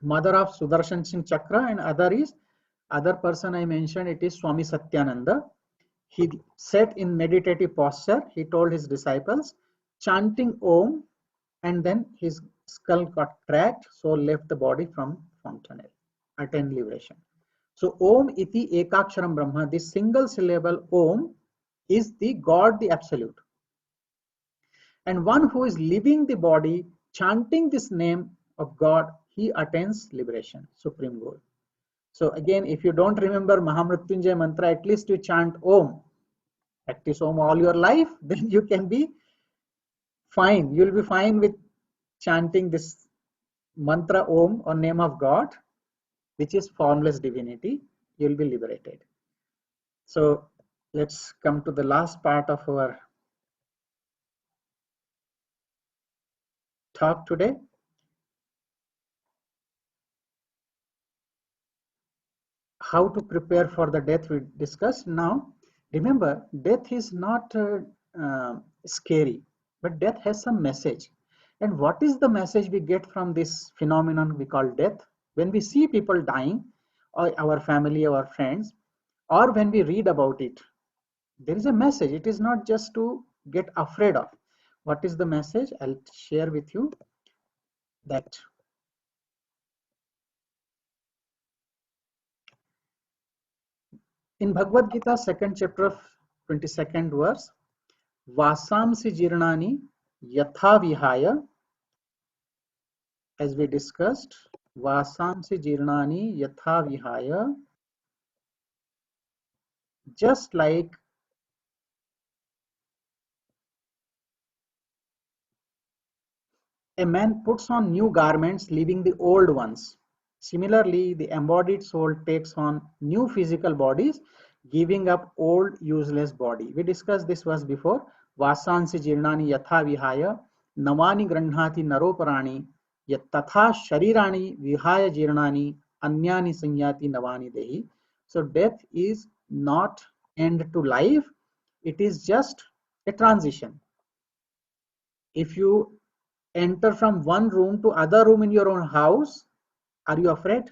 mother of Sudarshan Singh Chakra and other person I mentioned, it is Swami Satyananda. He sat in meditative posture. He told his disciples, chanting Om, and then his skull got cracked, so left the body from fontanel, attained liberation. So Om iti ekaksharam Brahma, this single syllable Om is the God, the Absolute. And one who is leaving the body, chanting this name of God, he attains liberation, supreme goal. So again, if you don't remember Mahamrityunjay mantra, at least you chant Om, practice Om all your life, then you can be fine. You'll be fine with chanting this mantra Om or name of God, which is formless divinity. You'll be liberated. So let's come to the last part of our talk today. How to prepare for the death we discussed. Now, remember, death is not scary, but death has some message. And what is the message we get from this phenomenon we call death? When we see people dying, or our family, our friends, or when we read about it, there is a message. It is not just to get afraid of. What is the message? I'll share with you that. In Bhagavad Gita, 2nd chapter, 22nd verse, Vasamsi jirnani yatha vihaya, as we discussed, Vasamsi jirnani yatha vihaya, just like a man puts on new garments, leaving the old ones. Similarly, the embodied soul takes on new physical bodies, giving up old useless body. We discussed this verse before. Vasansi jirnani yatha vihaya, navani grandhati naroparani, yat tatha sharirani vihaya jirnani, anyani sanyati navani dehi. So death is not end to life. It is just a transition. If you enter from one room to other room in your own house, are you afraid?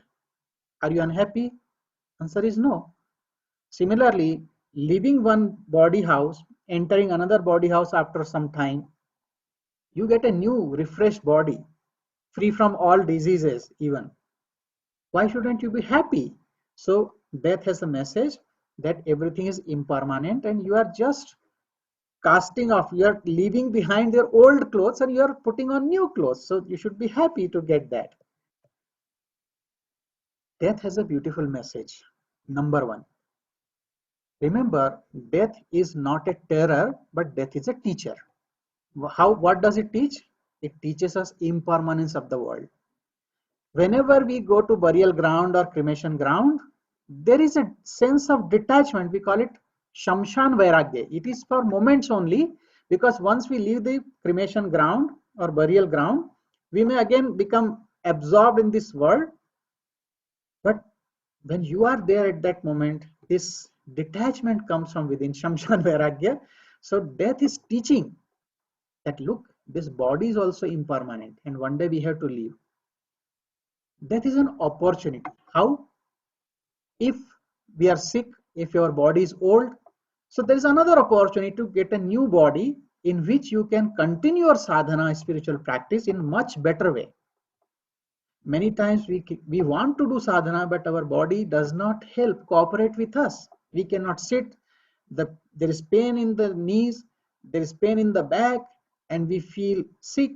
Are you unhappy? Answer is no. Similarly, leaving one body house, entering another body house after some time, you get a new, refreshed body, free from all diseases even. Why shouldn't you be happy? So death has a message that everything is impermanent and you are just casting off, you are leaving behind your old clothes and you are putting on new clothes. So you should be happy to get that. Death has a beautiful message. Number one, remember, death is not a terror, but death is a teacher. What does it teach? It teaches us impermanence of the world. Whenever we go to burial ground or cremation ground, there is a sense of detachment. We call it Shamshan Vairagya. It is for moments only, because once we leave the cremation ground or burial ground, we may again become absorbed in this world. But when you are there at that moment, this detachment comes from within, Shamshan Vairagya. So death is teaching that look, this body is also impermanent and one day we have to leave. Death is an opportunity. How? If we are sick, if your body is old, so there is another opportunity to get a new body in which you can continue your sadhana, spiritual practice in much better way. Many times we want to do sadhana, but our body does not help cooperate with us. We cannot sit. There is pain in the knees, there is pain in the back, and we feel sick.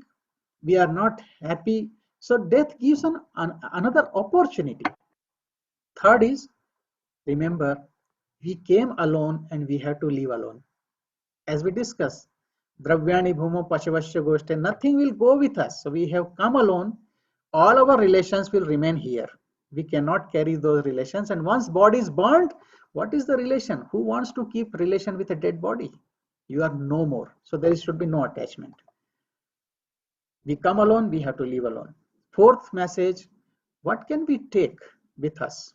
We are not happy. So death gives another opportunity. Third is, remember, we came alone and we have to leave alone. As we discussed, Dravyani Bhumo Pachavasya Goshte, nothing will go with us. So we have come alone. All our relations will remain here. We cannot carry those relations. And once body is burnt, what is the relation? Who wants to keep relation with a dead body? You are no more. So there should be no attachment. We come alone, we have to leave alone. Fourth message, what can we take with us?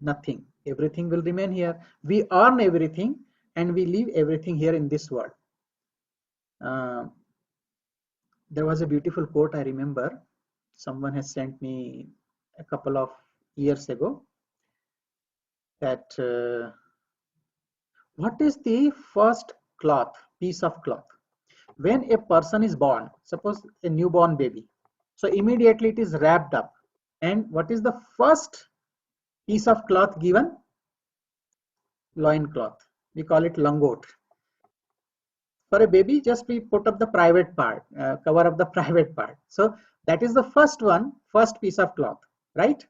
Nothing. Everything will remain here. We earn everything and we leave everything here in this world. There was a beautiful quote I remember. Someone has sent me a couple of years ago that what is the first piece of cloth? When a person is born, suppose a newborn baby, so immediately it is wrapped up. And what is the first piece of cloth given? Loin cloth. We call it langot. For a baby, just we put up the private part, cover up the private part. So that is the first one, first piece of cloth, right?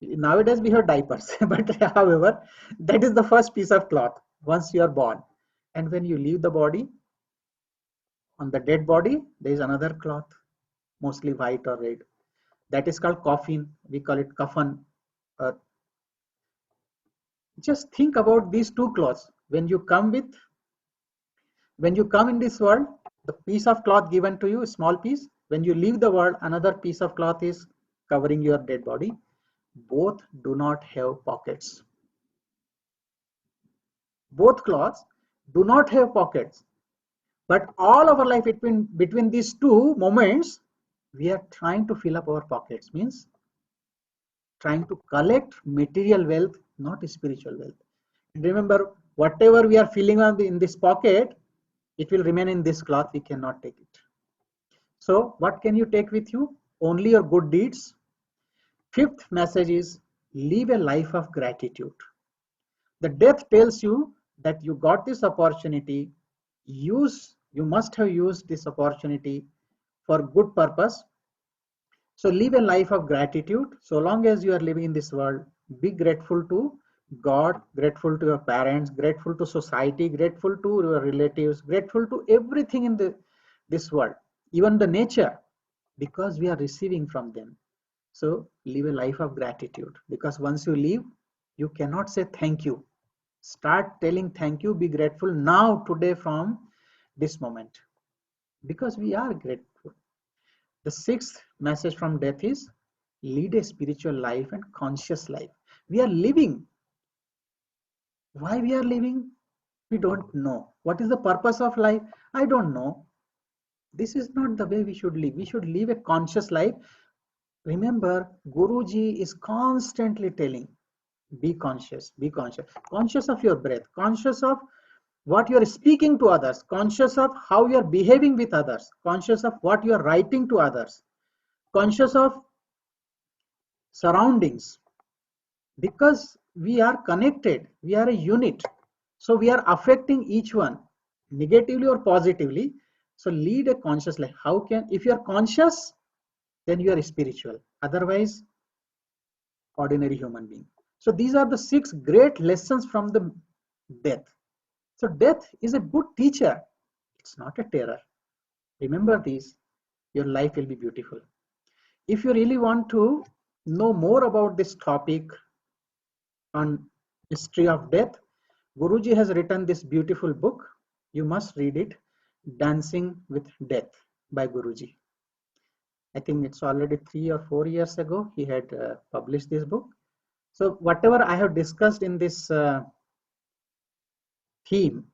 Nowadays we have diapers, but however, that is the first piece of cloth once you are born. And when you leave the body, on the dead body, there is another cloth, mostly white or red. That is called coffin. We call it coffin. Just think about these two cloths. When you come in this world, the piece of cloth given to you, a small piece. When you leave the world, another piece of cloth is covering your dead body. Both do not have pockets. Both cloths do not have pockets. But all our life between these two moments, we are trying to fill up our pockets. Means trying to collect material wealth, not spiritual wealth. Remember, whatever we are filling up in this pocket, it will remain in this cloth. We cannot take it. So what can you take with you? Only your good deeds. Fifth message is live a life of gratitude. The death tells you that you got this opportunity. You must have used this opportunity for good purpose. So live a life of gratitude. So long as you are living in this world, be grateful to God, grateful to your parents, grateful to society, grateful to your relatives, grateful to everything in this world, even the nature, because we are receiving from them. So live a life of gratitude, because once you leave, you cannot say thank you. Start telling thank you, be grateful now, today, from this moment, because we are grateful. The sixth message from death is lead a spiritual life and conscious life. We are living. Why we are living? We don't know. What is the purpose of life? I don't know. This is not the way we should live. We should live a conscious life. Remember, Guruji is constantly telling, Be conscious, be conscious. Conscious of your breath, conscious of what you are speaking to others, conscious of how you are behaving with others, conscious of what you are writing to others, conscious of surroundings, because we are connected, we are a unit. So we are affecting each one negatively or positively. So lead a conscious life. How can, if you are conscious, then you are spiritual. Otherwise, ordinary human being. So these are the 6 great lessons from the death. So death is a good teacher. It's not a terror. Remember these. Your life will be beautiful. If you really want to know more about this topic on history of death, Guruji has written this beautiful book. You must read it, Dancing with Death by Guruji. I think it's already 3 or 4 years ago he had published this book. So whatever I have discussed in this theme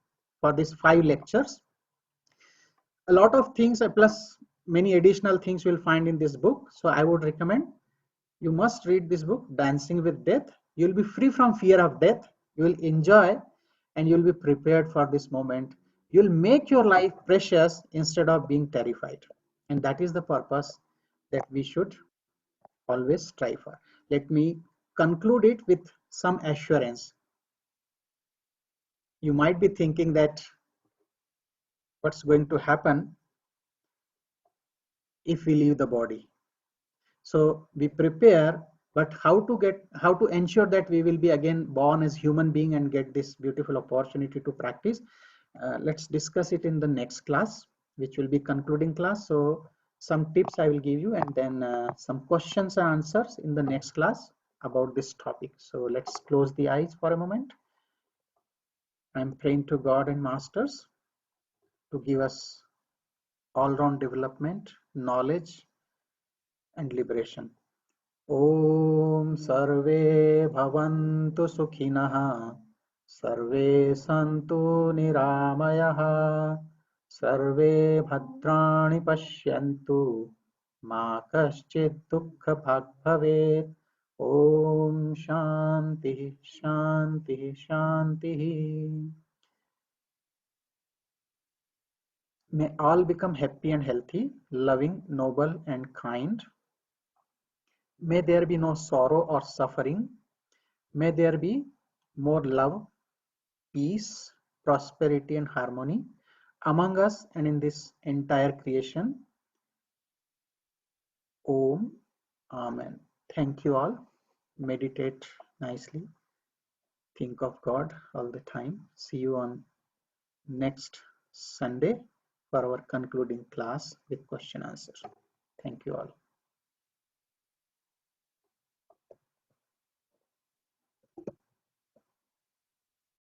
for these 5 lectures, a lot of things plus many additional things you'll find in this book. So I would recommend you must read this book, Dancing with Death. You'll be free from fear of death. You will enjoy and you'll be prepared for this moment. You'll make your life precious instead of being terrified. And that is the purpose that we should always strive for. Let me conclude it with some assurance. You might be thinking that what's going to happen if we leave the body. So we prepare, but how to ensure that we will be again born as human being and get this beautiful opportunity to practice. Let's discuss it in the next class, which will be concluding class. So some tips I will give you, and then some questions and answers in the next class about this topic. So let's close the eyes for a moment. I'm praying to God and masters to give us all-round development, knowledge, and liberation. ॐ सर्वे भवन्तु सुखिनः सर्वे सन्तु निरामयः सर्वे भद्राणि पश्यन्तु मा कश्चित् दुःखभाग् भवेत् ॐ शान्तिः शान्तिः शान्तिः. May all become happy and healthy, loving, noble and kind. May there be no sorrow or suffering. May there be more love, peace, prosperity, and harmony among us and in this entire creation. Om. Amen. Thank you all. Meditate nicely. Think of God all the time. See you on next Sunday for our concluding class with question answer. Thank you all.